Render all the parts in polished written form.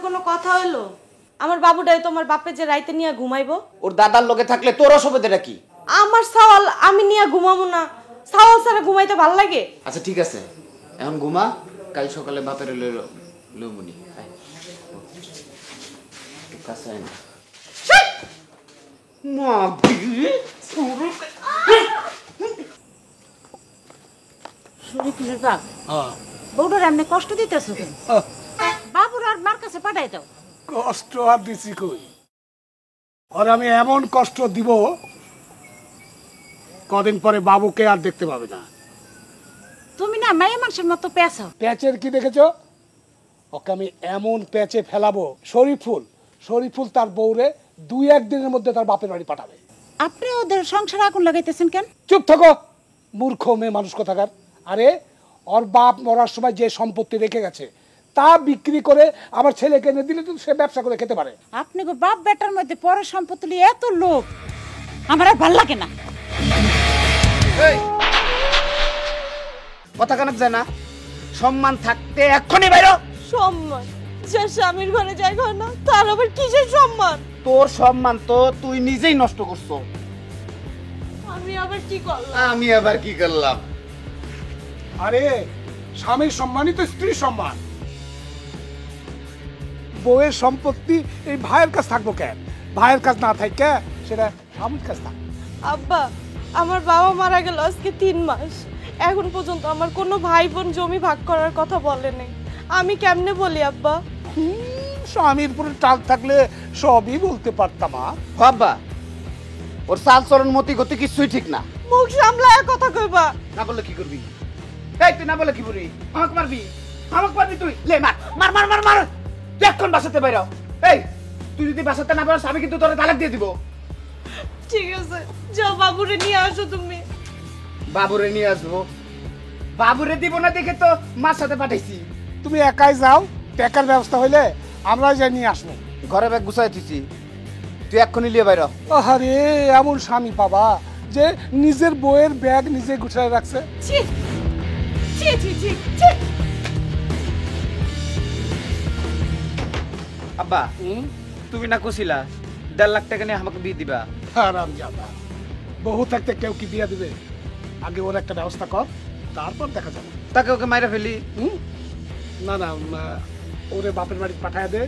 কোনো কথা হইলো? আমার বাবুটাই তোমার বাপে যে রাইতে নিয়ে ঘুমাইবো? ওর দাদার লগে থাকলে তোর অসুবিধাটা কি? আমার সাওয়াল আমি নিয়ে ঘুমাবো না। সাওয়াল ছাড়া ঘুমাইতে ভাল লাগে? আচ্ছা ঠিক আছে, এখন ঘুমা, কাল সকালে বাপের লুমুনি কাছে আয় না। শরীফুলের বাপ বউটার এমনি কষ্ট দিতেছ কেন? বাবুর আর মার কাছে পাঠাই দাও। কষ্ট আর দিছি কই, আর আমি এমন কষ্ট দিব কদিন পরে বাবুকে আর দেখতে পাবে না। তুমি না মেয়ে মানুষের মতো পেঁচাও। প্যাচের কি দেখেছ? ওকে আমি এমন প্যাচে ফেলাবো, শরীফুল তার বউরে 2-1 দিনের মধ্যে তার বাপের বাড়ি পাঠাবে। আপনি ওদের সংসার আগুন লাগাইতেছেন কেন? চুপ থাকো, মূর্খ মেয়ে মানুষ কোথাকার। আরে ওর বাপ মরার সময় যে সম্পত্তি রেখে গেছে তা বিক্রি করে আমার ছেলেকে এনে দিলে তো সে ব্যবসা করে খেতে পারে। আপনি গো বাপ বেটার মধ্যে পরের সম্পত্তি নিয়ে এত লোভ আমার আর ভাল লাগে না। কথা কানক যায় না, সম্মান থাকতে এক্ষুনি বাইরো। সম্মান? যে স্বামীর ঘরে যায় না তার আবার কিসের সম্মান? তোর সম্মান তো তুই নিজেই নষ্ট করছো। আমি আবার কি করলাম? আমি আবার কি করলাম? আরে স্বামীর সম্মানই তো স্ত্রীর সম্মান। বউয়ের সম্পত্তি এই ভাইয়ের কাছে থাকবো কেন? ভাইয়ের কাছে না থাকে সেটা স্বামীর কাছে থাকবে। আব্বা, আমার বাবা মারা গেল আজকে 3 মাস। এখন পর্যন্ত আমার কোনো ভাই বোন জমি ভাগ করার কথা বলে নাই। আমি কেমনে বলি আব্বা? স্বামীর উপরে টাল থাকলে সবই বলতে পারতাম। বাবা, ওর চাল চরণ মতি গতি কিছুই ঠিক না। মুখ সামলায় কথা কইবা। না বললে কি করবি? এই তুই না বলে কি করবি? আমাকে মারবি? আমাকে মারবি তুই? লে মার মার মার মার মার। তুই এখন বাসাতে বাইরে আও। এই তুই যদি বাসাতে না পারস আমি কিন্তু তোরে তালাক দিয়ে দিব। ঠিক আছে, যাও বাবুরে নিয়ে আসো তুমি। বাবুরে নিয়ে আসবো? বাবুরে দিব না দেখে তো মার সাথে পাঠাইছি। তুমি একাই যাও, টাকার ব্যবস্থা হইলে আমরা যাই নিয়ে আসবো। ঘরে ব্যাগ গুছাই দিছি, তুই এক্ষুনি নিয়ে বাইরে। আরে এমন স্বামী পাবা যে নিজের বউয়ের ব্যাগ নিজে গুছায় রাখছে। ছি ছি ছি ছি ছি। আব্বা, তুমি না কইছিলা 1.5 লাখ টাকা নিয়ে আমাকে বিয়ে দিবা? আরাম যাবা, বহু থাকতে কেউ কি বিয়া দিবে? আগে ওর একটা ব্যবস্থা কর, তারপর দেখা যাবে। তাকে ওকে মাইরা ফেলি? না না, ওরে বাপের বাড়ি পাঠায় দে,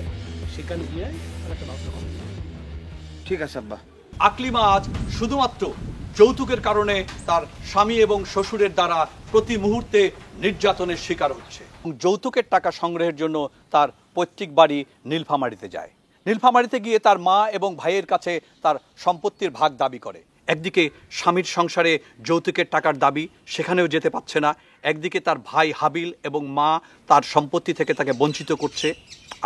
সেখানে গিয়ে ওর একটা ব্যবস্থা কর। ঠিক আছে আব্বা। আকলিমা আজ শুধুমাত্র যৌতুকের কারণে তার স্বামী এবং শ্বশুরের দ্বারা প্রতি মুহূর্তে নির্যাতনের শিকার হচ্ছে। যৌতুকের টাকা সংগ্রহের জন্য তার পৈতৃক বাড়ি নীলফামারীতে যায়। নীলফামারীতে গিয়ে তার মা এবং ভাইয়ের কাছে তার সম্পত্তির ভাগ দাবি করে। একদিকে স্বামীর সংসারে যৌতুকের টাকার দাবি, সেখানেও যেতে পারছে না। একদিকে তার ভাই হাবিল এবং মা তার সম্পত্তি থেকে তাকে বঞ্চিত করছে।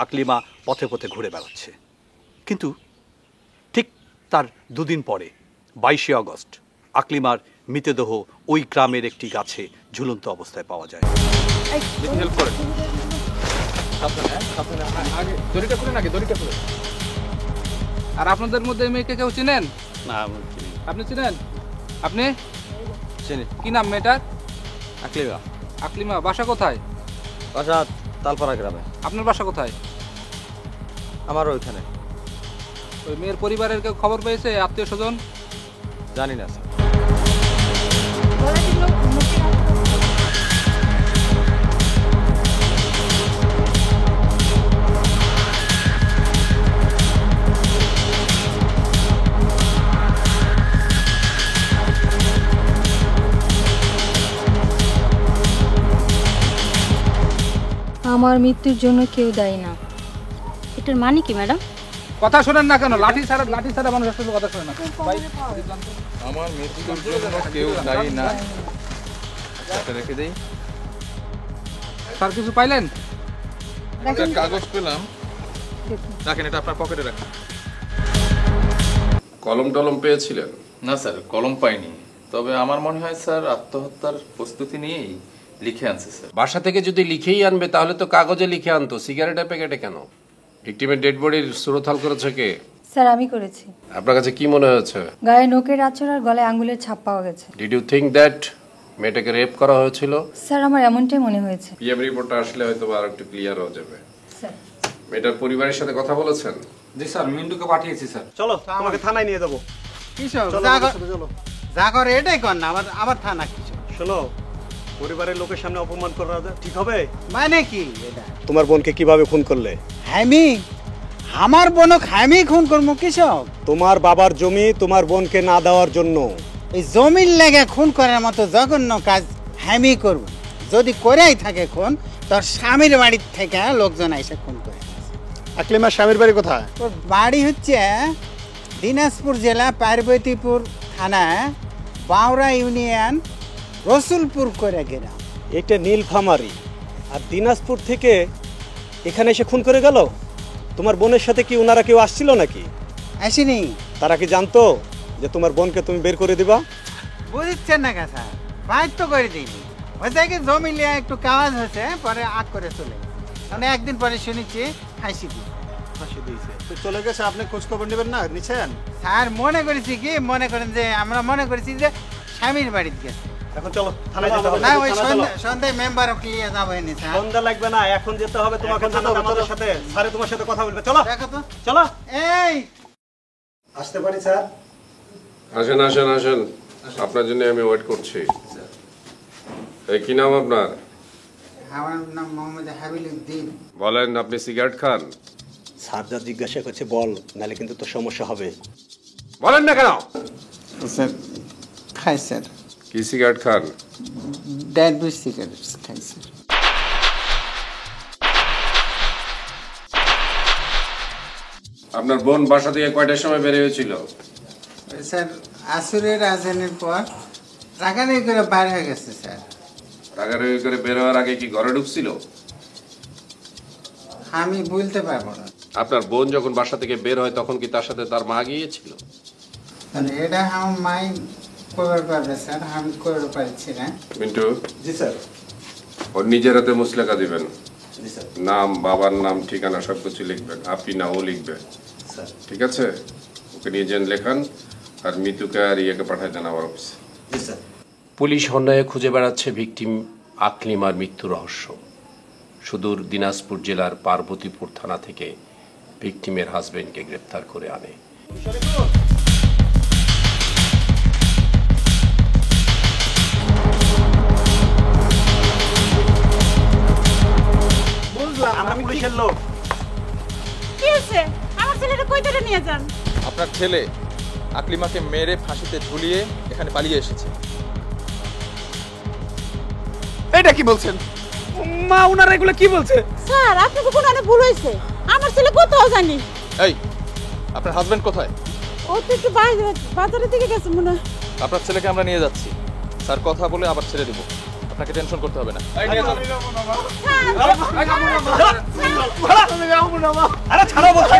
আকলিমা পথে পথে ঘুরে বেড়াচ্ছে। কিন্তু ঠিক তার 2 দিন পরে 22শে আগস্ট আকলিমার মৃতদেহ ওই গ্রামের একটি গাছে ঝুলন্ত অবস্থায় পাওয়া যায়। আর আপনাদের মধ্যে মেয়েকে কেউ চিনেন? না, আপনি চিনেন? আপনি চিনি। কি নাম মেয়েটার? আকলিমা। আকলিমা। বাসা কোথায়? বাসা তালপাড়া গ্রামে। আপনার বাসা কোথায়? আমার ওইখানে। ওই মেয়ের পরিবারের কেউ খবর পেয়েছে, আত্মীয় স্বজন? জানি না স্যার। আমার মৃত্যুর জন্য কেউ দায়ী না। এটার মানে কি ম্যাডাম? কথা শোনেন না কেন? লাঠি ছাড়া মানুষ আসলে কথা শোনে না। আমার মৃত্যুর জন্য কেউ দায়ী না। এটা রেখে দেই। স্যার কিছু পাইলেন? একটা কাগজ পেলাম, রাখেন, এটা আপনার পকেটে রাখেন। কলম টলম পেয়েছিলেন? না স্যার, কলম পাইনি, তবে আমার মনে হয় স্যার আত্মহত্যার প্রস্তুতি নিয়েই লিখে আনছে স্যার। বাসা থেকে যদি লিখেই আনবে তাহলে তো কাগজে লিখে আনতো, সিগারেটের প্যাকেটে কেন? ভিকটিমের ডেড বডির সুরতহাল করেছে কে? স্যার আমি করেছি। আপনার কাছে কি মনে হয়েছে? গায়ে নোকের আঁচড় আর গলায় আঙ্গুলের ছাপ পাওয়া গেছে। ডিড ইউ থিঙ্ক দ্যাট মেয়েটাকে রেপ করা হয়েছিল? স্যার আমার এমনটাই মনে হয়েছে। পিএম রিপোর্টটা আসলে হয়তো আর একটু ক্লিয়ার হয়ে যাবে। স্যার মেয়েটার পরিবারের সাথে কথা বলেছেন? জি স্যার, মিন্টুকে পাঠিয়েছি স্যার। চলো তোমাকে থানায় নিয়ে যাবো। কিসব চলো যা আমাদের সাথে চলো। যা করে এটাই কর না, আবার থানা কিসব? শোনো, পরিবারের লোকের সামনে অপমান করা ঠিক হবে? মানে কি এটা? তোমার বোনকে কিভাবে খুন করলে? আমি আমার বোনক আমি খুন করবো কিসব? তোমার বাবার জমি তোমার বোনকে না দেওয়ার জন্য। এই জমির লেগে খুন করার মতো জঘন্য কাজ আমি করব। যদি করেই থাকে খুন, তোর স্বামীর বাড়ির থেকে লোকজন এসে খুন করে। আকলিমার স্বামীর বাড়ি কোথায়? ওর বাড়ি হচ্ছে দিনাজপুর জেলা পার্বতীপুর থানা, বাউরা ইউনিয়ন, রসুলপুর করে গ্রাম। এটা নীলফামারী, আর দিনাজপুর থেকে এখানে এসে খুন করে গেল। তোমার বোনের সাথে কি ওনারা কেউ আসছিল নাকি? আসেনি। তারা কি জানতো যে তোমার বোনকে তুমি বের করে দিবা? বুঝছেন না কথা, বাইর তো করে দিইনি। ওই থেকে জমি লিয়ে একটু কাজ হয়েছে, পরে আগ করে চলে গেছে। মানে একদিন পরে শুনেছি ফাঁসি দিয়ে ফাঁসি দিয়েছে তো চলে গেছে। আপনি খোঁজ খবর নেবেন না? নিছেন? স্যার মনে করেছি কি, মনে করেন যে আমরা মনে করেছি যে স্বামীর বাড়িতে গেছে। এখন চলো থানায় যেতে হবে। না ওই সন্ধ্যায় মেম্বারও ক্লিয়ে যাবো এনে স্যার। সন্ধ্যা লাগবে না, এখন যেতে হবে তোমাকে থানাতে। আমাদের সাথে স্যারে তোমার সাথে কথা বলবে। চলো দেখো তো। চলো। এই আসতে পারি স্যার? আসেন আসেন আসেন, আপনার জন্য আমি ওয়েট করছি। এই কি নাম আপনার? আমার নাম মোহাম্মদ হাবিলুদ্দিন। বলেন, আপনি সিগারেট খান? স্যার যা জিজ্ঞাসা করছে বল, নাহলে কিন্তু তো সমস্যা হবে। বলেন না কেন? স্যার খাই স্যার। কি সিগারেট খান? ড্যাডবুই সিগারেট খাই স্যার। আপনার বোন বাসা থেকে কয়টার সময় বের হয়েছিল? স্যার আসরের আজানের পর রাগারাগি করে বাইর হয়ে গেছে স্যার। রাগারাগি করে বের হওয়ার আগে কি ঘরে ঢুকছিল? আমি বলতে পারবো না। আপনার বোন যখন বাসা থেকে বের হয় তখন কি তার সাথে তার মা গিয়েছিল? এটা আমার মাই করতে পারবে স্যার, আমি করতে পারছি না। মিন্টু, জি স্যার। ওর নিজের হাতে মুসলেখা দিবেন। জি স্যার। নাম, বাবার নাম, ঠিকানা সব কিছু লিখবেন। আপনি না ও লিখবে, স্যার। ঠিক আছে? ওকে নিয়ে যেন লেখান, আর মিতুকে আর ইয়েকে পাঠায় দেন আমার অফিসে। জি স্যার। পুলিশ অন্যায় খুঁজে বেড়াচ্ছে ভিকটিম আকলিমার মৃত্যু রহস্য। সুদূর দিনাজপুর জেলার পার্বতীপুর থানা থেকে ভিকটিমের হাজবেন্ডকে গ্রেপ্তার করে আনে। বুঝলাম, আমরা পুলিশের লোক। কি হয়েছে? আমার ছেলেটা কই ধরে নিয়ে যান? আপনার ছেলে আকলিমাকে মেরে ফাঁসিতে ঝুলিয়ে এখানে পালিয়ে এসেছে। এটা কি বলছেন মা? ওনারা এগুলো কি বলছে? স্যার আপনি তো কোনো ভুল হয়েছে। আমার ছেলে কোথাও জানি। এই, আপনার হাজবেন্ড কোথায়? ও তো একটু বাজারের দিকে গেছে মনে হয়। আপনার ছেলেকে আমরা নিয়ে যাচ্ছি। স্যার কথা বলে আবার ছেড়ে দিব, আপনাকে টেনশন করতে হবে না। আরে ছাড়ো বলছি।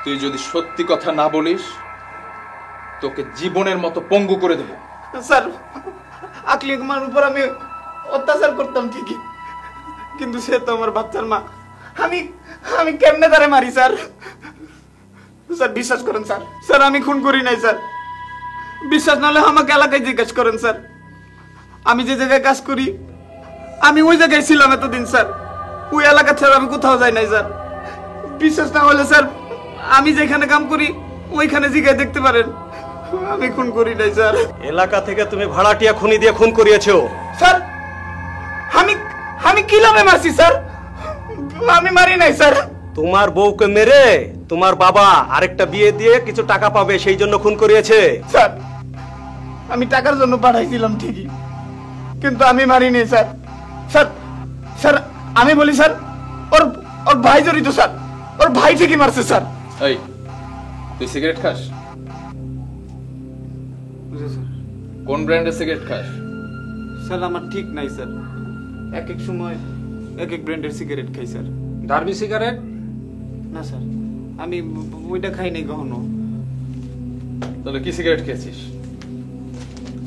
তুই যদি সত্যি কথা না বলিস তোকে জীবনের মতো পঙ্গু করে দেব। স্যার আকলিমার উপর আমি অত্যাচার করতাম ঠিকই, কিন্তু সে তো আমার বাচ্চার মা। আমি কেমনে তারে মারি স্যার? স্যার বিশ্বাস করেন স্যার, স্যার আমি খুন করি নাই স্যার। বিশ্বাস না হলে আমাকে এলাকায় জিজ্ঞেস করেন স্যার। আমি যে জায়গায় কাজ করি আমি ওই জায়গায় ছিলাম এতদিন স্যার। ওই এলাকা ছাড়া আমি কোথাও যাই নাই স্যার। বিশ্বাস না হলে স্যার আমি যেখানে কাম করি ওইখানে জিজ্ঞাসা দেখতে পারেন। আমি খুন করি নাই স্যার। এলাকা থেকে তুমি ভাড়াটিয়া খুনি দিয়ে খুন করিয়েছো। স্যার আমি কি লাভে মারছি স্যার? আমি মারি নাই স্যার। তোমার বউকে মেরে তোমার বাবা আরেকটা বিয়ে দিয়ে কিছু টাকা পাবে, সেই জন্য খুন করিয়েছে। স্যার আমি টাকার জন্য পাঠাইছিলাম ঠিকই, কিন্তু আমি মারিনি স্যার। স্যার স্যার আমি বলি স্যার, ওর ওর ভাই জড়িত স্যার। ওর ভাই ঠিকই মারছে স্যার। এই, তুই সিগারেট খাস? কোন ব্র্যান্ডের সিগারেট খাস? স্যার আমার ঠিক নাই স্যার, এক এক সময় এক এক ব্র্যান্ডের সিগারেট খাই স্যার। Derby cigarette? না স্যার আমি ওইটা খাই নাই কখনো। তাহলে কি সিগারেট খেয়েছিস?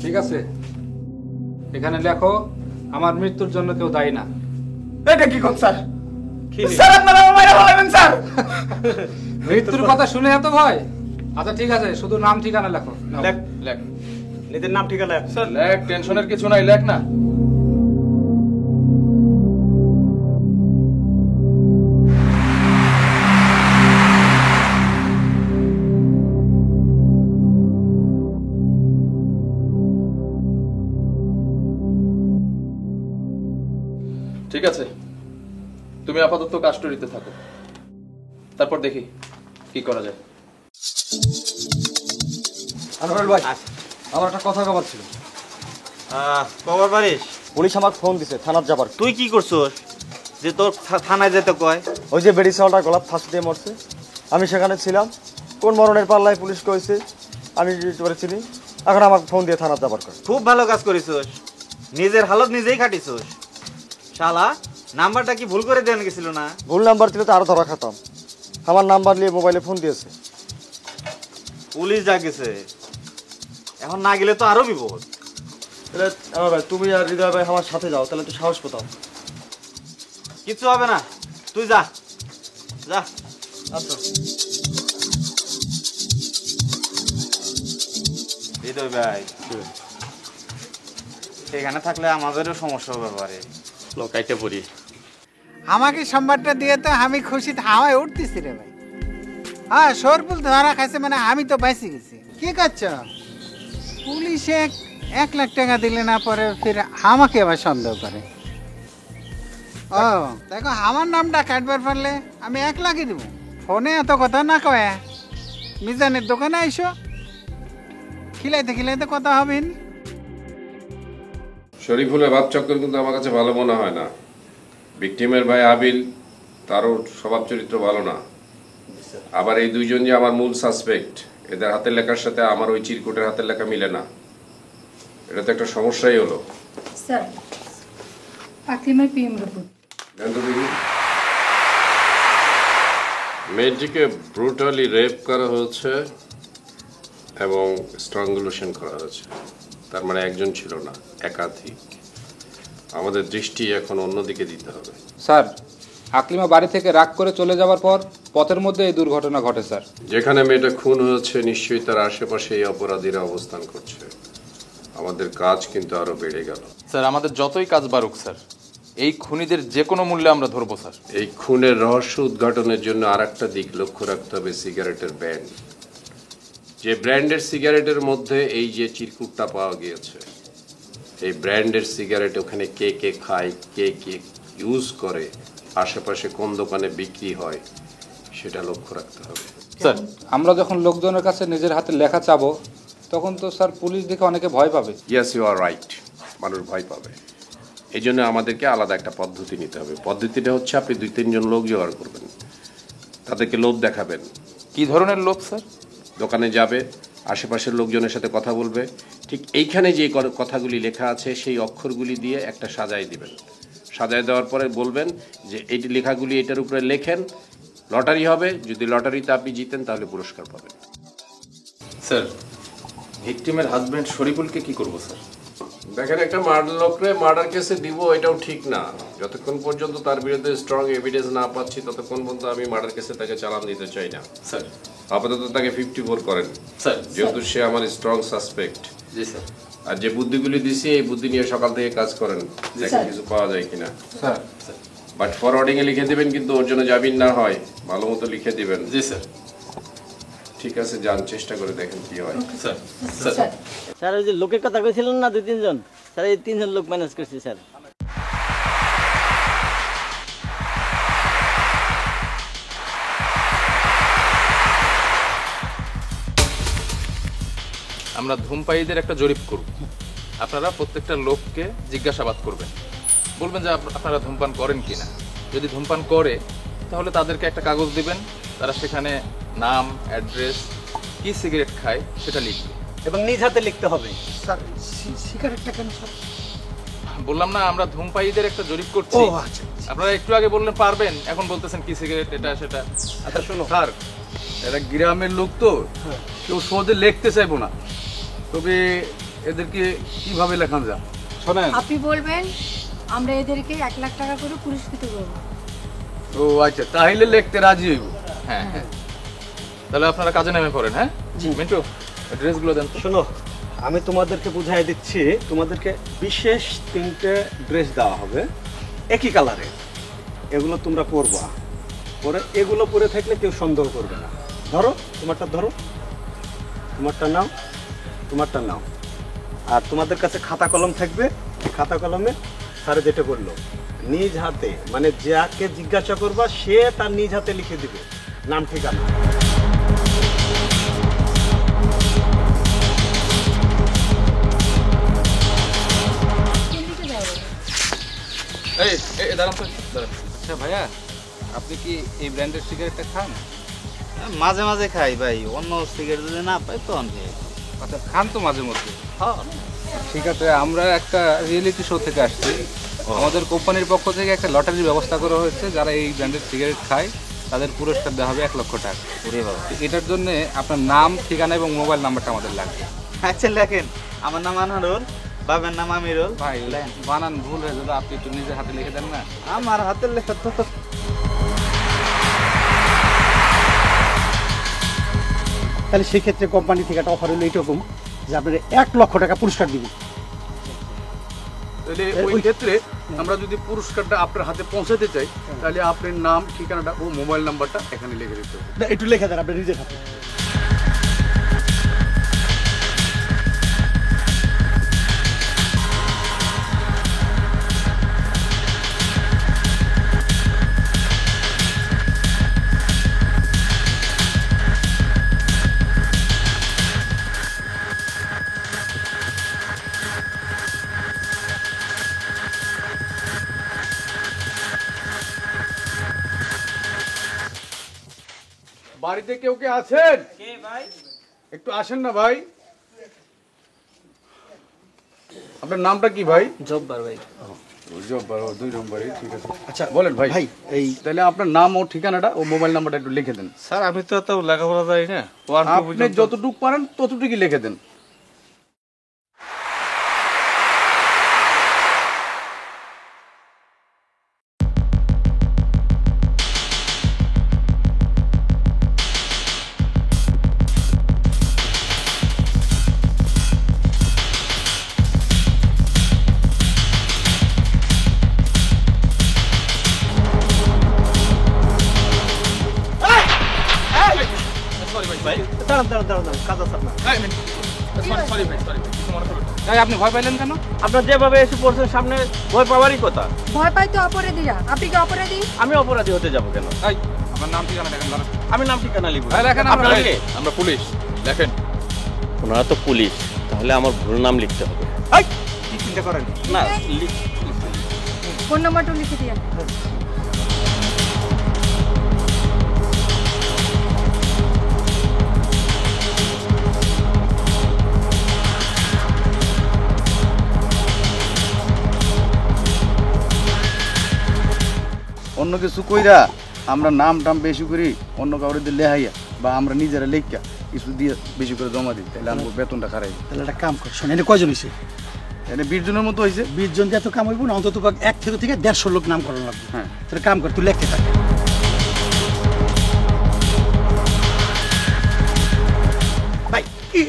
ঠিক আছে, এখানে লেখো আমার মৃত্যুর জন্য কেউ দায়ী না। এটা কি কোন স্যার? স্যার আপনারা আমার মাইরা ফেলাবেন স্যার। মৃত্যুর কথা শুনে এত ভয়? আচ্ছা ঠিক আছে, শুধু নাম ঠিকানা লেখো। লেখ লেখ নিজের নাম ঠিকানা লেখ। স্যার লেখ, টেনশনের কিছু নাই, লেখ না। ঠিক আছে, তুমি আপাতত কাস্টডিতে থাকো, তারপর দেখি কি করা যায়। আনোয়ার ভাই, আমার একটা কথা কবার ছিল। কবার পারিস? পুলিশ আমাকে ফোন দিছে থানার যাবার। তুই কি করছস যে তোর থানায় যেতে কয়? ওই যে বেড়িসাওয়ালটা গলাপ ফাঁসি দিয়ে মরছে, আমি সেখানে ছিলাম। কোন মরণের পাল্লায় পুলিশ কইছে আমি করেছিলি, এখন আমাকে ফোন দিয়ে থানার যাবার কয়। খুব ভালো কাজ করিছস, নিজের হালত নিজেই খাটিছস। শালা নাম্বারটা কি ভুল করে দেন গেছিল না? ভুল নাম্বার দিলে তো আরো ধরা খাতাম। আমার নাম্বার নিয়ে মোবাইলে ফোন দিয়েছে। পুলিশ যা গেছে, এখন না গেলে তো আরো বিপদ। তাহলে আমার ভাই, তুমি আর হৃদয় ভাই আমার সাথে যাও, তাহলে একটু সাহস পেতাম। কিচ্ছু হবে না, তুই যা যা। আচ্ছা হৃদয় ভাই, এখানে থাকলে আমাদেরও সমস্যা হবে পারে। লোকাইতে পড়ি। আমাকে সংবাদটা দিয়ে তো আমি খুশিতে হাওয়ায় উঠতেছি রে ভাই। হ্যাঁ, সরপুল ধরা খাইছে মানে আমি তো বেঁচে গেছি। কি করছ? পুলিশে 1 লাখ টাকা দিলে না পরে ফির আমাকে আবার সন্দেহ করে। ও দেখো, আমার নামটা কাটবার পারলে আমি 1 লাখই দেবো। ফোনে এত কথা না কয়ে মিজানের দোকানে আইসো, খিলাইতে খিলাইতে কথা হবে। শরীফুলের ভাব চক্কর কিন্তু আমার কাছে ভালো মনে হয় না। ভিকটিমের ভাই আবিল, তারও স্বভাব চরিত্র ভালো না। আবার এই দুইজন যে আমার মূল সাসপেক্ট, এদের হাতের লেখার সাথে আমার ওই চিরকুটের হাতের লেখা মিলে না। এটা তো একটা সমস্যাই হলো। স্যার, আকলিমার পিএম রিপোর্ট। মেয়েটিকে ব্রুটালি রেপ করা হয়েছে এবং স্ট্রাঙ্গুলেশন করা হয়েছে। তার মানে একজন ছিল না, একাধিক। আমাদের দৃষ্টি এখন অন্যদিকে দিতে হবে। স্যার, আকলিমা বাড়ি থেকে রাগ করে চলে যাওয়ার পর পথের মধ্যে এই দুর্ঘটনা ঘটে। স্যার, যেখানে মেয়েটা খুন হয়েছে নিশ্চয়ই তার আশেপাশে এই অপরাধীরা অবস্থান করছে। আমাদের কাজ কিন্তু আরো বেড়ে গেল। স্যার, আমাদের যতই কাজ বাড়ুক স্যার, এই খুনিদের যে কোনো মূল্যে আমরা ধরবো স্যার। এই খুনের রহস্য উদ্ঘাটনের জন্য আরেকটা দিক লক্ষ্য রাখতে হবে, সিগারেটের ব্র্যান্ড। যে ব্র্যান্ডের সিগারেটের মধ্যে এই যে চিরকুটটা পাওয়া গিয়েছে, এই ব্র্যান্ডের সিগারেট ওখানে কে কে খায়, কে কে ইউজ করে, আশেপাশে কোন দোকানে বিক্রি হয়, সেটা লক্ষ্য রাখতে হবে। স্যার, আমরা যখন লোকজনের কাছে নিজের হাতে লেখা চাবো, তখন তো স্যার পুলিশ দেখে অনেকে ভয় পাবে। ইয়েস, ইউ আর রাইট, মানুষ ভয় পাবে। এই জন্য আমাদেরকে আলাদা একটা পদ্ধতি নিতে হবে। পদ্ধতিটা হচ্ছে আপনি 2-3 জন লোক জোগাড় করবেন, তাদেরকে লোভ দেখাবেন। কি ধরনের লোভ স্যার? দোকানে যাবে, আশেপাশের লোকজনের সাথে কথা বলবে, ঠিক এইখানে যে কথাগুলি লেখা আছে সেই অক্ষরগুলি দিয়ে একটা সাজাই দিবেন। সাজাই দেওয়ার পরে বলবেন যে এই লেখাগুলি এটার উপরে লেখেন, লটারি হবে, যদি লটারিতে আপনি জিতেন তাহলে পুরস্কার পাবেন। স্যার, ভিকটিমের হাজবেন্ড শরীফুলকে কি করব স্যার? দেখেন, একটা মার্ডার লোকরে মার্ডার কেসে দিব এটাও ঠিক না। যতক্ষণ পর্যন্ত তার বিরুদ্ধে স্ট্রং এভিডেন্স না পাচ্ছি ততক্ষণ পর্যন্ত আমি মার্ডার কেসে তাকে চালান দিতে চাই না। স্যার, আপাতত তাকে 54 করেন স্যার, যেহেতু সে আমার স্ট্রং সাসপেক্ট। জি স্যার। আর যে বুদ্ধিগুলি দিছি এই বুদ্ধি নিয়ে সকাল থেকে কাজ করেন, দেখেন কিছু পাওয়া যায় কিনা। স্যার, বাট ফরওয়ার্ডিং এ লিখে দিবেন, কিন্তু ওর জন্য জামিন না হয় ভালো মতো লিখে দিবেন। জি স্যার। ঠিক আছে, যান, চেষ্টা করে দেখেন কি হয়। স্যার, স্যার ওই যে লোকের কথা কইছিলেন না 2-3 জন, স্যার এই 3 জন লোক ম্যানেজ করছি স্যার। আমরা ধূমপায়ীদের একটা জরিপ করব। আপনারা প্রত্যেকটা লোককে জিজ্ঞাসাবাদ করবেন, বলবেন যে আপনারা ধূমপান করেন কিনা। যদি ধূমপান করে তাহলে তাদেরকে একটা কাগজ দিবেন, তারা সেখানে নাম, অ্যাড্রেস, কি সিগারেট খায় সেটা লিখবে এবং নিজ হাতে লিখতে হবে। স্যার, সিগারেটটা কেন স্যার? বললাম না আমরা ধূমপায়ীদের একটা জরিপ করছি। আপনারা একটু আগে বললেন পারবেন, এখন বলতেছেন কি সিগারেট এটা সেটা। আচ্ছা শোনো স্যার, এরা গ্রামের লোক তো, কেউ সহজে লিখতে চাইবো না, তবে এদেরকে কিভাবে লেখান যায় শোনেন। আপনি বলবেন, আমরা এদেরকে 1 লাখ টাকা করে পুরস্কৃত করব। ও আচ্ছা, তাহলে লিখতে রাজি হইব। হ্যাঁ হ্যাঁ, তাহলে আপনারা কাজে নেমে পড়েন। হ্যাঁ মিন্টু, ড্রেসগুলো দেন তো। শোনো, আমি তোমাদেরকে বুঝাই দিচ্ছি, তোমাদেরকে বিশেষ 3টে ড্রেস দেওয়া হবে একই কালারে। এগুলো তোমরা পরবা, পরে এগুলো পরে থাকলে কেউ সন্দেহ করবে না। ধরো তোমারটা, ধরো তোমারটা নাও, তোমারটা নাও। আর তোমাদের কাছে খাতা কলম থাকবে, খাতা কলমে স্যারে যেটা বললো নিজ হাতে, মানে যাকে জিজ্ঞাসা করবা সে তার নিজ হাতে লিখে দিবে নাম ঠিকানা। এই দাঁড়ান তো, দাঁড়ান। আচ্ছা ভাইয়া, আপনি কি এই ব্র্যান্ডের সিগারেটটা খান? মাঝে মাঝে খাই ভাই, অন্য সিগারেট যদি না পাই তো অন খাই। আচ্ছা, খান তো মাঝে মধ্যে? হ্যাঁ। ঠিক আছে, আমরা একটা রিয়েলিটি শো থেকে আসছি। আমাদের কোম্পানির পক্ষ থেকে একটা লটারির ব্যবস্থা করা হয়েছে, যারা এই ব্র্যান্ডের সিগারেট খায় তাদের পুরস্কার দেওয়া হবে 1 লক্ষ টাকা। এটার জন্য আপনার নাম, ঠিকানা এবং মোবাইল নাম্বারটা আমাদের লাগবে। আচ্ছা লেখেন, আমার নাম আনহারুল, বাবার নাম আমিরুল। ভাই বানান ভুল হয়ে যাবে, আপনি একটু নিজের হাতে লিখে দেন না। আমার হাতের লেখা তো। তাহলে সেই ক্ষেত্রে কোম্পানি থেকে একটা অফার হলো এইরকম যে আপনার 1 লক্ষ টাকা পুরস্কার দিব। তাহলে ওই ক্ষেত্রে আমরা যদি পুরস্কারটা আপনার হাতে পৌঁছাতে চাই, তাহলে আপনার নাম, ঠিকানাটা ও মোবাইল নাম্বারটা এখানে লিখে দিতে হবে। একটু লেখা দেন আপনার নিজের হাতে। বাড়িতে কেউ কে আছেন? একটু আসেন না ভাই। আপনার নামটা কি ভাই? জব্বার ভাই। জব্বার, 2 নম্বরই, ঠিক আছে। আচ্ছা বলেন ভাই, এই তাহলে আপনার নাম ও ঠিকানাটা ও মোবাইল নাম্বারটা একটু লিখে দেন। স্যার আমি তো এত লেখাপড়া জানি না, আপনি যতটুকু পারেন ততটুকুই লিখে দেন। আপনি ভয় পাইলেন কেন? আপনার যেভাবে এসে পড়ছেন সামনে, ভয় পাওয়ারই কথা। ভয় পাই তো অপরাধীরা, আপনি কি অপরাধী? আমি অপরাধী হতে যাবো কেন? আপনার নাম ঠিকানা লেখেন। আমি নাম ঠিকানা লিখব। লেখেন। আমরা পুলিশ, লেখেন। ওনারা তো পুলিশ, তাহলে আমার ভুল নাম লিখতে হবে। কি চিন্তা করেন না, ফোন নাম্বারটা লিখে দিয়ে। অন্য কিছু কইরা আমরা নাম টাম বেশি করি, অন্য কাউরে দিয়ে লেহাইয়া বা আমরা নিজেরা লেখা কিছু দিয়ে বেশি করে জমা দিই, তাহলে আমার বেতনটা খারাই। তাহলে একটা কাম কর, শোন, এনে কয়জন হয়েছে? এনে 20 জনের মতো হয়েছে। 20 জন দিয়ে এত কাম হইব না, অন্তত 1 থেকে 150 লোক নাম করানো লাগবে। হ্যাঁ, তাহলে কাম কর, তুই লেখতে থাক। ভাই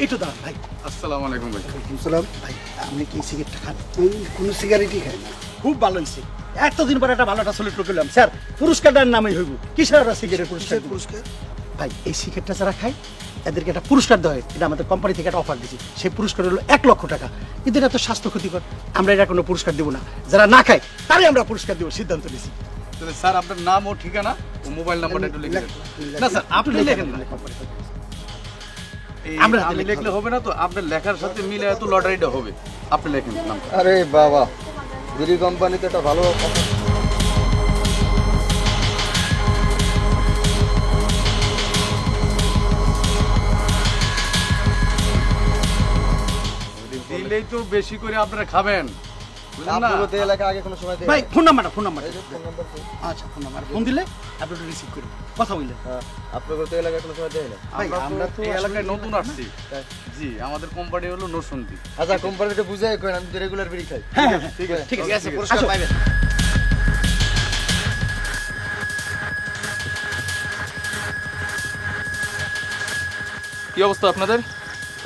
একটু দাঁড়ান ভাই। আসসালামু আলাইকুম ভাই। ওয়ালাইকুম সালাম। ভাই আপনি কি সিগারেটটা খান? কোনো সিগারেটই খাই না। খুব ভালো হয়েছে, এতদিন পরে একটা ভালো একটা সলিড করলাম। স্যার পুরস্কারটার নামই হইব কিসের সিগারেট পুরস্কার? ভাই এই সিগারেটটা যারা খায় এদেরকে একটা পুরস্কার দেওয়া হয়, এটা আমাদের কোম্পানি থেকে একটা অফার দিয়েছি। সেই পুরস্কার হলো 1 লক্ষ টাকা। কিন্তু এটা তো স্বাস্থ্য ক্ষতিকর, আমরা এটা কোনো পুরস্কার দেবো না। যারা না খায় তারই আমরা পুরস্কার দেবো সিদ্ধান্ত নিয়েছি। তাহলে স্যার আপনার নাম ও ঠিকানা ও মোবাইল নাম্বারটা একটু লিখে দেন। না স্যার আপনি লেখেন না, আমরা লিখলে হবে না তো, আপনার লেখার সাথে মিলে এত লটারিটা হবে। আপনি লেখেন নাম। আরে বাবা, বিড়ি কোম্পানিতে একটা ভালো দিলেই তো বেশি করে আপনারা খাবেন, বুঝলেন না? আপনাদের এলাকায় আগে কোনো সময় ভাই ফোন নাম্বার আচ্ছা, ফোন নাম্বার ফোন দিলে আপনি একটু রিসিভ করুন, কথা বললেন। আপনাদের তো এলাকায় কোনো সময় দেয় না। ভাই আমরা তো এই এলাকায় নতুন আসছি। জি, আমাদের কোম্পানি হলো নরসিংদী। আচ্ছা কোম্পানিতে বুঝাই করেন, আমি তো রেগুলার বিড়ি খাই। হ্যাঁ ঠিক আছে, ঠিক আছে, পুরস্কার পাইবেন। কি অবস্থা আপনাদের?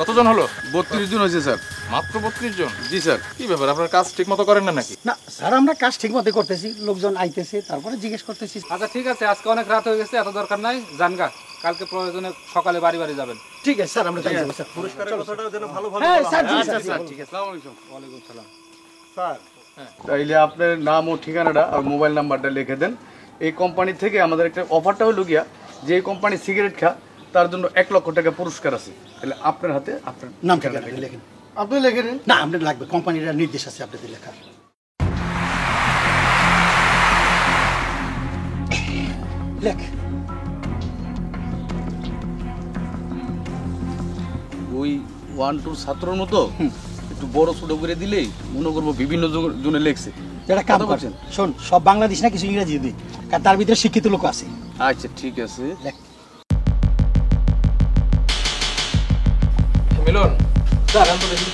কতজন হলো? 32 জন হয়েছে স্যার। মাত্র 32 জন? জি স্যার। কি ব্যাপার, আপনার কাজ ঠিক মতো করেন না নাকি? না স্যার, আমরা কাজ ঠিক মতো করতেছি, লোকজন আইতেছে, তারপরে জিজ্ঞেস করতেছি। আচ্ছা ঠিক আছে, আজকে অনেক রাত হয়ে গেছে, এত দরকার নাই, জানগা কালকে প্রয়োজনে সকালে বাড়ি বাড়ি যাবেন। ঠিক আছে স্যার, আমরা যাবো স্যার। পুরস্কারের কথাটাও যেন ভালো ভালো হ্যাঁ বলা স্যার, হয়। জি স্যার, স্যার ঠিক আছে। আসসালামু আলাইকুম। ওয়ালাইকুম সালাম। স্যার তাইলে আপনার নাম ও ঠিকানাটা আর মোবাইল নাম্বারটা লিখে দেন। এই কোম্পানি থেকে আমাদের একটা অফারটা হলো গিয়া, যে কোম্পানি সিগারেট খা তার জন্য 1 লক্ষ টাকা পুরস্কার আছে। তাহলে আপনার হাতে আপনার নাম ঠিকানা লেখেন। আপনি লিখে নিন। না, আপনার লাগবে, কোম্পানির নির্দেশ আছে আপনাদের লেখার। লেখ। ওই 1-2 ছাত্রর মতো একটু বড় ছোট করে দিলেই মনে করবো বিভিন্ন জনে লেখছে। যেটা কাম করছেন, শোন, সব বাংলাদেশ না, কিছু ইংরেজি দিই, কারণ তার ভিতরে শিক্ষিত লোক আছে। আচ্ছা ঠিক আছে। মিলন স্যার, আমি তো দেখি।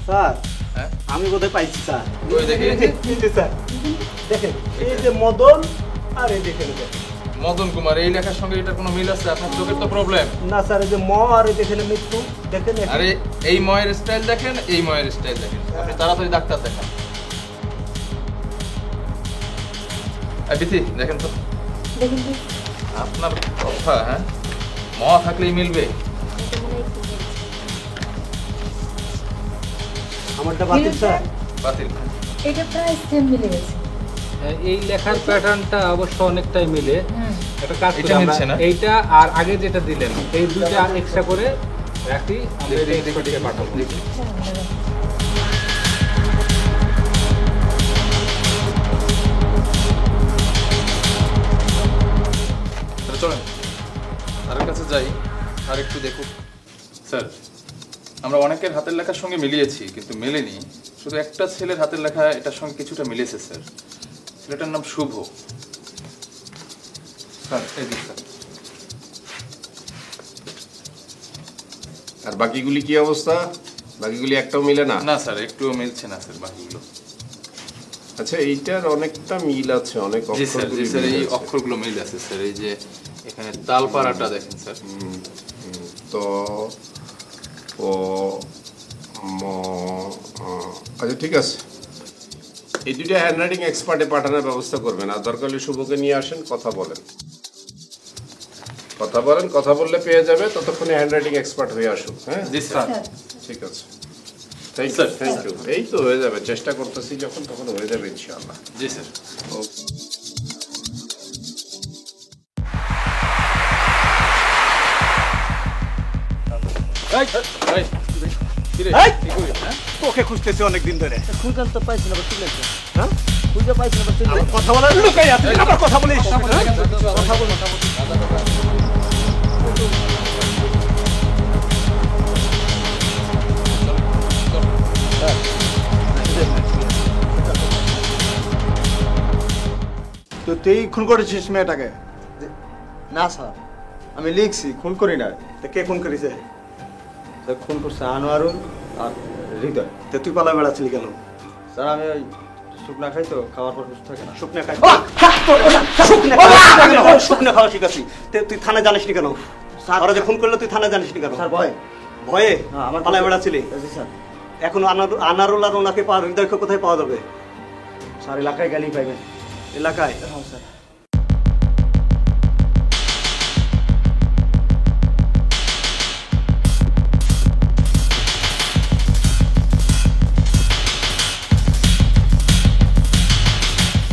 স্যার আমি বোধহয় পাইছি স্যার। ওই দেখি। এই যে স্যার দেখেন, এই যে মদন আর এই দেখেন মদন কুমার, এই লেখার সঙ্গে এটার কোনো মিল আছে? আপনার চোখের তো প্রবলেম। না স্যার, এই যে ম আর এই দেখেন মৃত্যু দেখেন। আরে এই ময়ের স্টাইল দেখেন, এই ময়ের স্টাইল দেখেন, আপনি তাড়াতাড়ি ডাক্তার দেখান। বিথি দেখেন তো আপনার কথা। হ্যাঁ, ম থাকলেই মিলবে। আমারটা বাতিল স্যার। বাতিল। এটা প্রায় সেম মিলে গেছে। এই লেখার প্যাটার্নটা অবশ্য অনেকটাই মিলে। একটা কাজ করি এটা আমরা, মিলছে না? এইটা আর আগে যেটা দিলেন, এই দুইটা এক্সট্রা করে রাখি, আমরা এটা এক্সপার্টকে পাঠাবো। তাহলে চলেন তার কাছে যাই, আর একটু দেখুক। স্যার, আমরা অনেকের হাতের লেখার সঙ্গে মিলিয়েছি, কিন্তু মেলেনি। শুধু একটা ছেলের হাতের লেখা এটার সঙ্গে কিছুটা মিলেছে স্যার। ছেলেটার নাম শুভ। স্যার এই দিন স্যার। আর বাকিগুলি কি অবস্থা? বাকিগুলি একটাও মিলে না? না স্যার, একটুও মিলছে না স্যার বাকিগুলো। আচ্ছা, এইটার অনেকটা মিল আছে, অনেক জি স্যার, জি স্যার, এই মিল আছে। অক্ষরগুলো মিল আছে স্যার। এই যে এখানে তালপাড়াটা দেখেন স্যার। তো ও ম আচ্ছা ঠিক আছে, এই দুইটা হ্যান্ডরাইটিং এক্সপার্টে পাঠানোর ব্যবস্থা করবেন। আর দরকার হলে শুভকে নিয়ে আসেন, কথা বলেন। কথা বললে পেয়ে যাবে। ততক্ষণে হ্যান্ডরাইটিং এক্সপার্ট হয়ে আসুক। হ্যাঁ জি স্যার। ঠিক আছে, থ্যাংক ইউ। এই তো হয়ে যাবে, চেষ্টা করতেছি যখন, তখন হয়ে যাবে ইনশাআল্লাহ। জি স্যার। তোকে খুঁজতেছি অনেকদিন ধরে। খুঁজেন তো পাইছি না, ঠিক আছে? হ্যাঁ, খুঁজে পাইছি না, ঠিক আছে? কথা বলার লুকাই আছে, আবার কথা বলিস। কথা বলো। তো তুই খুন করেছিস মেয়েটাকে? না স্যার, আমি লিখছি খুন করি না। তা কে খুন করেছে? খুন করছে আনোয়ারুল আর হৃদয়। তা তুই পালা বেড়াচ্ছিলি কেন? স্যার আমি ওই শুকনা খাই, তো খাওয়ার পর সুস্থ থাকে না। শুকনা খাই? শুকনা খাওয়া শিখাচ্ছি। তুই থানা জানিসনি কেন? ওরা যে খুন করলো তুই থানা জানিসনি কেন? স্যার ভয়ে। ভয়ে আমার পালা বেড়াচ্ছিলি? স্যার এখন আনারুল আর ওনাকে পাওয়া, হৃদয়কে কোথায় পাওয়া যাবে? স্যার এলাকায় গেলেই পাইবেন। এলাকায়? হ্যাঁ স্যার।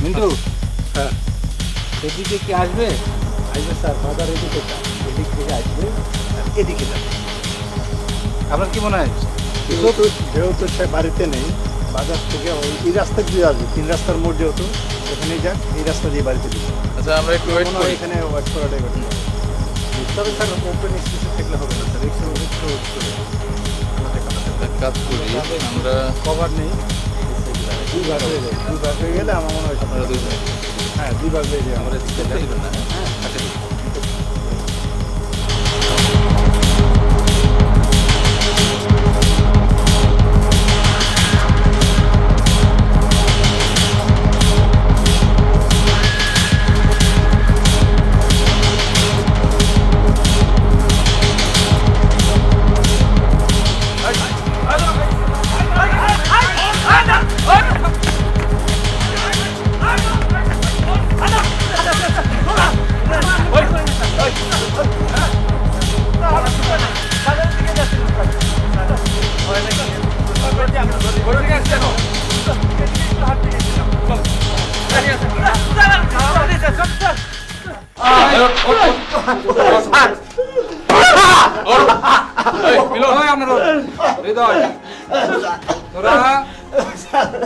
মিন্টু, হ্যাঁ, এদিকে কি আসবে? আসবে স্যার, বাজার এদিকে এদিক থেকে আসবে, এদিকে যাবে। আপনার কি মনে হয়? যেহেতু সে বাড়িতে নেই, বাজার থেকে ওই এই রাস্তা দিয়ে আসবে। 3 রাস্তার মোড় যেহেতু, এখানেই যাক, এই রাস্তা দিয়ে বাড়িতে দিবে। আচ্ছা, আমরা একটু ওয়েট করি। এখানে ওয়েট করাটাই বেটার। তবে স্যার ওপেন স্পেসে থাকলে হবে না স্যার, একটু কাজ করি আমরা। কভার নেই, 2 ভাগ হয়ে যায়। 2 ভাগ হয়ে গেলে আমার মনে হয় আপনারা 2 ভাগ। হ্যাঁ 2 ভাগ হয়ে যায়। আমরা দিতে দিবেন না? হ্যাঁ, আচ্ছা ঠিক আছে। ওই আপনার হৃদয়, তোরা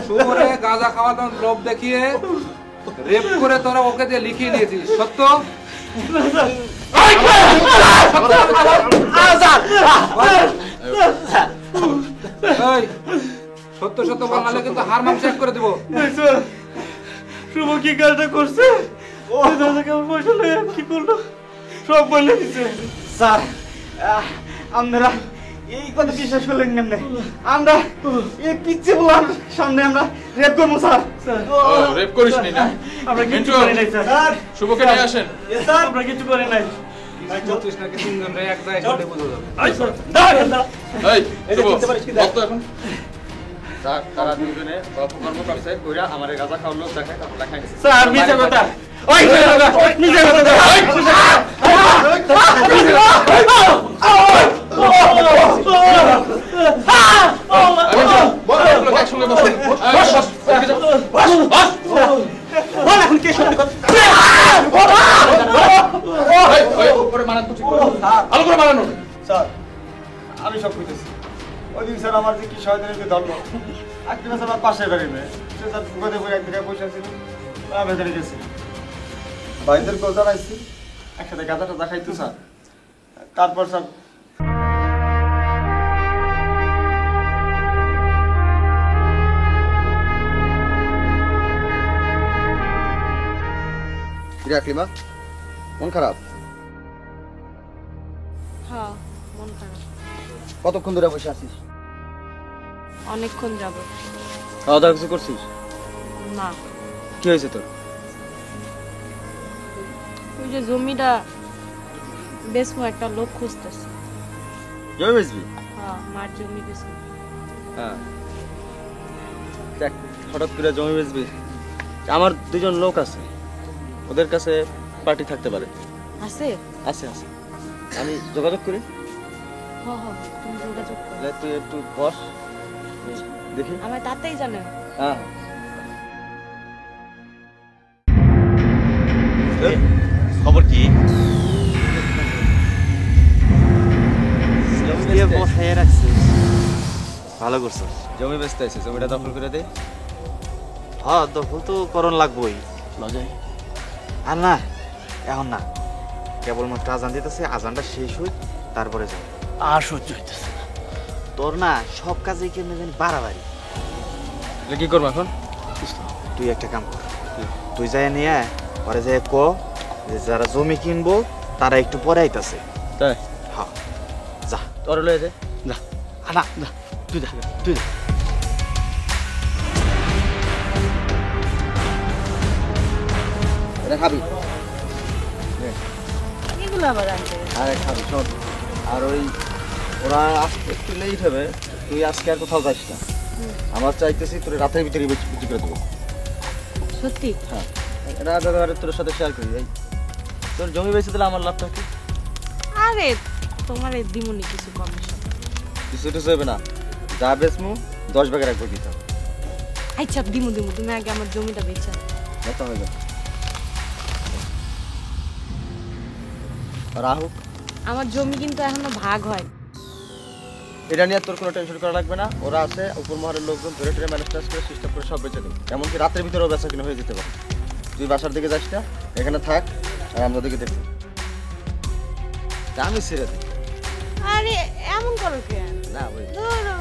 সুমনে গাঁজা খাওয়ার লোভ দেখিয়ে রেপ করে তোরা ওকে দিয়ে লিখিয়ে নিয়েছিস, সত্য? এই, সত্য সত্য বল, নাহলে কিন্তু হার মাংস এক করে দেবো। শুভ কি কাজটা করছে? ও দাদা কেমন পয়সা লয়ে কি করলো সব বলে দিছে। স্যার আপনারা এই কথা বিশ্বাস করলেন কেমনে? আমরা এই পিচ্ছে বলার সামনে আমরা রেপ করবো স্যার। রেপ করিসনি না? আমরা কিছু মিন্টু, করি নাই স্যার। শুভকে নিয়ে আসেন। স্যার আমরা কিছু করি নাই। চৌত্রিশ নাকি তিনজন রে এক জায়গায় গেলে বোঝা যাবে। এই শুভ, বল তো এখন। স্যার তারা দুজনে অপকর্ম করছে কইরা আমারে গাঁজা খাওয়ানো দেখায় তারপর লেখাই দিছে। স্যার মিছে কথা। ওই মিছে কথা। একসঙ্গে বসুন। বল এখন কে সত্যি কথা? ভালো করে মানানো। স্যার আমি সব কইতেছি। ওই দিন স্যার আমার যে কি শয়তানিতে ধরলো, একদিন স্যার আমার পাশের বাড়ি মেয়ে, সে স্যার ঘুমাতে ঘুরে এক জায়গায় বসে ছিল, আমি ভেতরে গেছি, ভাইদের কল জানাইছি, একসাথে গাঁজাটা দেখাইতো স্যার। তারপর স্যার আকলিমা মন খারাপ? হ্যাঁ মন খারাপ। কতক্ষণ ধরে বসে আছিস? অনেকক্ষণ যাব। খাওয়া দাওয়া কিছু করছিস? না। কি হয়েছে তোর? ওই যে জমিটা বেসমো একটা লোক খুঁজতেছে। জমি বেচবি? হ্যাঁ মার জমি বেসমো। হ্যাঁ দেখ, হঠাৎ করে জমি বেচবি? আমার দুজন লোক আছে, ওদের কাছে পার্টি থাকতে পারে। আছে? আছে আছে, আমি যোগাযোগ করি। হ্যাঁ হ্যাঁ তুমি যোগাযোগ করো। তাহলে তুই একটু বস দেখি। আমার তাতেই জানেন। হ্যাঁ খবর কি? বসায় রাখছিস, ভালো করছিস। জমি বেচতে আছে, জমিটা দখল করে দে। হ্যাঁ দখল তো করণ লাগবোই। আর না এখন না, কেবলমাত্র আজান দিতেছে, আজানটা শেষ হই তারপরে যাও। আর সহ্য হইতেছে না তোর না সব কাজে কেমন জানি বাড়াবাড়ি। কি করবো এখন? তুই একটা কাম কর, তুই যাই নিয়ে পরে যাই ক যে যারা জমি কিনবো তারা একটু পরে আইতাছে। তাই? হ্যাঁ যা, তোর লয়ে যা। যা না যা, তুই যা তুই যা। এটা খাবি? এগুলো আবার আনতে আরে খাবি, শোন। আর ওই ওরা আসতে একটু লেট হবে, তুই আজকে আর কোথাও যাস না। আমার চাইতেছি তোর রাতের ভিতরে বিক্রি করে দেবো। সত্যি? হ্যাঁ, এটা ব্যাপারে তোর সাথে শেয়ার করি। এই তোর জমি বেঁচে দিলে আমার লাভটা কি? আরে তোমার এই দিমুনি কিছু কমিশন। কিছু টুসু হবে না, যা বেচমু 10 ভাগের এক ভাগ দিতে হবে। আচ্ছা দিমু দিমু, তুমি আগে আমার জমিটা বেচা। কথা হয়ে যাবে। রাহুক, আমার জমি কিন্তু এখনো ভাগ হয়। এটা নিয়ে তোর কোনো টেনশন করা লাগবে না। ওরা আছে উপর মহলের লোকজন ধরে ধরে ম্যানেজ করে সিস্টেম করে সব বেঁচে দেবে। এমনকি রাতের ভিতরেও বেচা কিনা হয়ে যেতে পারে। তুই বাসার দিকে যাস না, এখানে থাক আর আমরা দিকে দেখবো। আমি ছেড়ে দিই। আরে এমন করো কেন? না ওই ধরো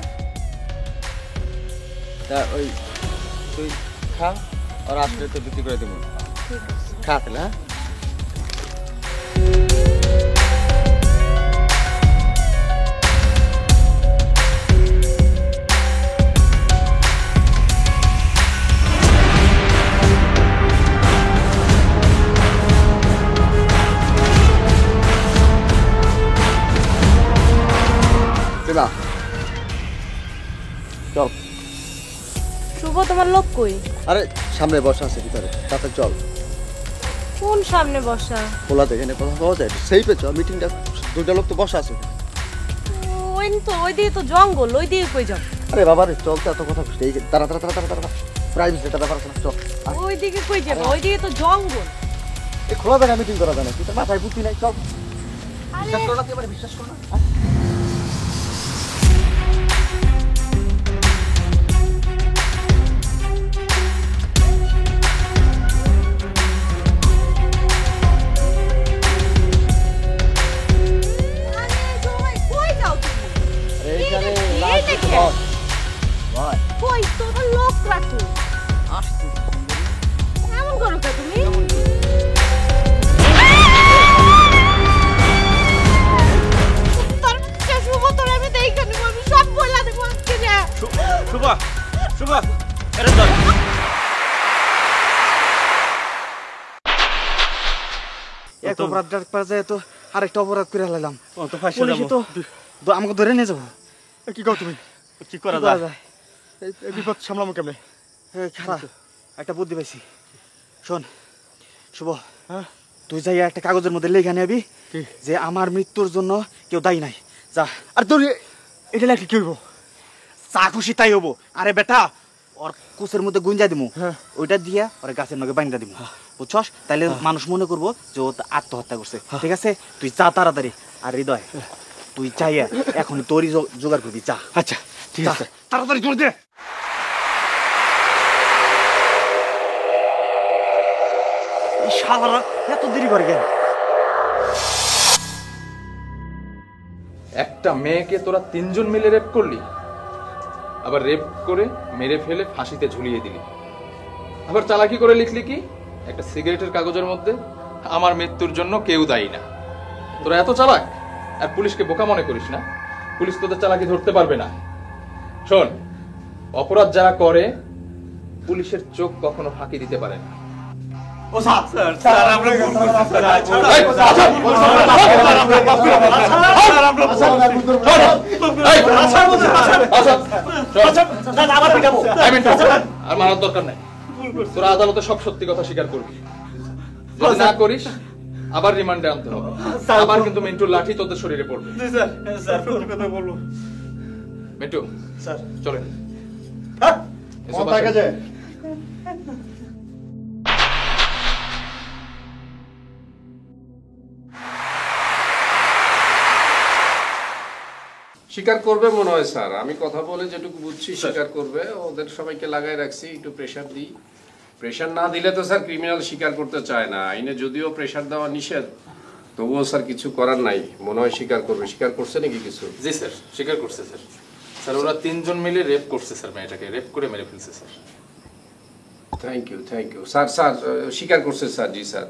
তা ওই তুই খা, আর আসলে তো বিক্রি করে দেবো। ঠিক আছে, খা তাহলে। হ্যাঁ চল। শুভ তোমার লোক কই? আরে সামনে বসা আছে ভিতরে, তাতে চল। কোন সামনে বসা? খোলাতে এখানে কথা পাওয়া যায়, সেই পেছ মিটিংটা, দুইটা লোক তো বসা আছে। ওই তো ওই দিকে তো জঙ্গল, ওই দিকে কই যাও? আরে বাবা রে, চল তো, এত কথা খুঁজতে। এই তারা তারা তারা তারা তারা প্রাইভেসি এটা ব্যাপার আছে না, চল। ওই দিকে কই যাবো? ওই দিকে তো জঙ্গল। এই খোলা জায়গায় মিটিং করা যায় না, তুই তো মাথায় বুদ্ধি নাই, চল। আরে বিশ্বাস করো না, তুই আমার বিশ্বাস করো না। রাখো। এমন করো কে তুমি? তার মধ্যে শুভ তোর আমি দেখে নেব, আমি সব বলে দেবো আজকে যে। শুভা শুভা এটা ধর। এক অপরাধ ডাক্তার যায় তো আরেকটা অপরাধ করে ফেলাম। তো ফাঁসি পুলিশে যাবো। তো আমাকে ধরে নিয়ে যাবো। কি কও তুমি? কি করা কি করা যায়? এই বিপদ সামলামো কেমনে? খারাপ একটা বুদ্ধি পাইছি। শোন শুভ, তুই যাই একটা কাগজের মধ্যে লেখা নেবি যে আমার মৃত্যুর জন্য কেউ দায়ী নাই। যা। আর তোর এটা লেখলে কি হইব? যা খুশি তাই হবো। আরে বেটা ওর কুচের মধ্যে গুঞ্জা দিমু, ওইটা দিয়া ওর গাছের নগে বাইন্দা দিমু, বুঝছস? তাইলে মানুষ মনে করবো যে ও আত্মহত্যা করছে। ঠিক আছে, তুই যা তাড়াতাড়ি। আর হৃদয় তুই চাইয়া এখন তোরই জোগাড় করবি। যা। আচ্ছা ঠিক আছে, তাড়াতাড়ি জোর দে। এই শালারা এত দেরি করে কেন? একটা মেয়েকে তোরা 3 জন মিলে রেপ করলি, আবার রেপ করে মেরে ফেলে ফাঁসিতে ঝুলিয়ে দিলি। আবার চালাকি করে লিখলি কি একটা সিগারেটের কাগজের মধ্যে আমার মৃত্যুর জন্য কেউ দায়ী না। তোরা এত চালাক, আর পুলিশকে বোকা মনে করিস না। পুলিশ তোদের চালাকি ধরতে পারবে না। শোন, অপরাধ যারা করে পুলিশের চোখ কখনো ফাঁকি দিতে পারে না। ও স্যার স্যার আমরা ভুল করছি আর মারার দরকার নাই। তোরা আদালতে সব সত্যি কথা স্বীকার করবি। যদি না করিস আবার রিমান্ডে আনতে হবে। আবার কিন্তু মিন্টুর লাঠি তোদের শরীরে পড়বে। স্যার সত্যি কথা বলবো। মিন্টু স্যার চলেন। স্বীকার করবে মনে হয় স্যার। আমি কথা বলে যেটুকু বুঝছি স্বীকার করবে। ওদের সবাইকে লাগাই রাখছি, একটু প্রেশার দিই। প্রেশার না দিলে তো স্যার ক্রিমিনাল স্বীকার করতে চায় না। আইনে যদিও প্রেশার দেওয়া নিষেধ, তবুও স্যার কিছু করার নাই। মনে হয় স্বীকার করবে। স্বীকার করছে নাকি কিছু? জি স্যার স্বীকার করছে স্যার। স্যার ওরা 3 জন মিলে রেপ করছে স্যার, মেয়েটাকে রেপ করে মেরে ফেলছে sir. Thank you sir. Sir স্বীকার করছে স্যার। জি স্যার।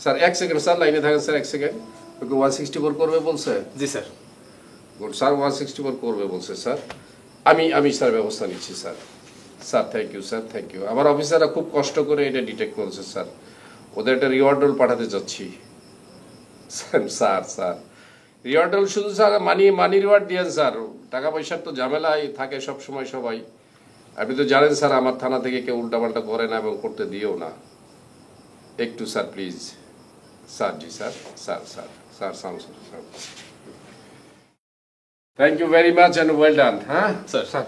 স্যার 1 সেকেন্ড স্যার, লাইনে থাকেন স্যার 1 সেকেন্ড। ওকে 164 করবে বলছে? জি স্যার। গুড স্যার, 164 করবে বলছে স্যার। আমি স্যার ব্যবস্থা নিচ্ছি sir. Sir thank you sir, thank you. আমার অফিসাররা খুব কষ্ট করে এটা ডিটেক্ট করেছে স্যার। ওদের একটা রিওয়ার্ড রোল পাঠাতে যাচ্ছি স্যার। রিওয়ার্ড রোল শুধু স্যার মানি রিওয়ার্ড দিয়েন স্যার। টাকা পয়সার তো ঝামেলাই থাকে সব সময় সবাই। আপনি তো জানেন স্যার আমার থানা থেকে কেউ উল্টাপাল্টা করে না এবং করতে দিও না। একটু স্যার প্লিজ স্যার। জি sir. Sir thank you very much and well done. হ্যাঁ স্যার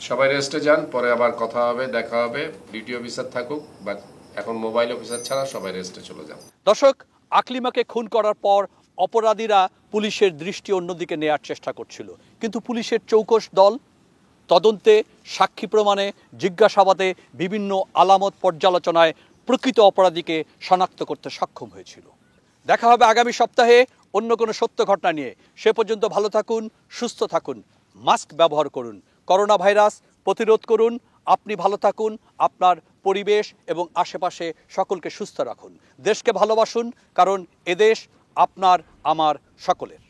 সবাই রেস্টে যান, পরে আবার কথা হবে, দেখা হবে। ডিউটি অফিসার থাকুক, বাট এখন মোবাইল অফিসার ছাড়া সবাই রেস্টে চলে যান। দর্শক, আকলিমাকে খুন করার পর অপরাধীরা পুলিশের দৃষ্টি অন্যদিকে নেয়ার চেষ্টা করছিল, কিন্তু পুলিশের চৌকস দল তদন্তে, সাক্ষী প্রমাণে, জিজ্ঞাসাবাদে, বিভিন্ন আলামত পর্যালোচনায় প্রকৃত অপরাধীকে শনাক্ত করতে সক্ষম হয়েছিল। দেখা হবে আগামী সপ্তাহে অন্য কোনো সত্য ঘটনা নিয়ে। সে পর্যন্ত ভালো থাকুন, সুস্থ থাকুন, মাস্ক ব্যবহার করুন, করোনা ভাইরাস প্রতিরোধ করুন। আপনি ভালো থাকুন, আপনার পরিবেশ এবং আশেপাশে সকলকে সুস্থ রাখুন। দেশকে ভালোবাসুন, কারণ এদেশ আপনার আমার সকলের।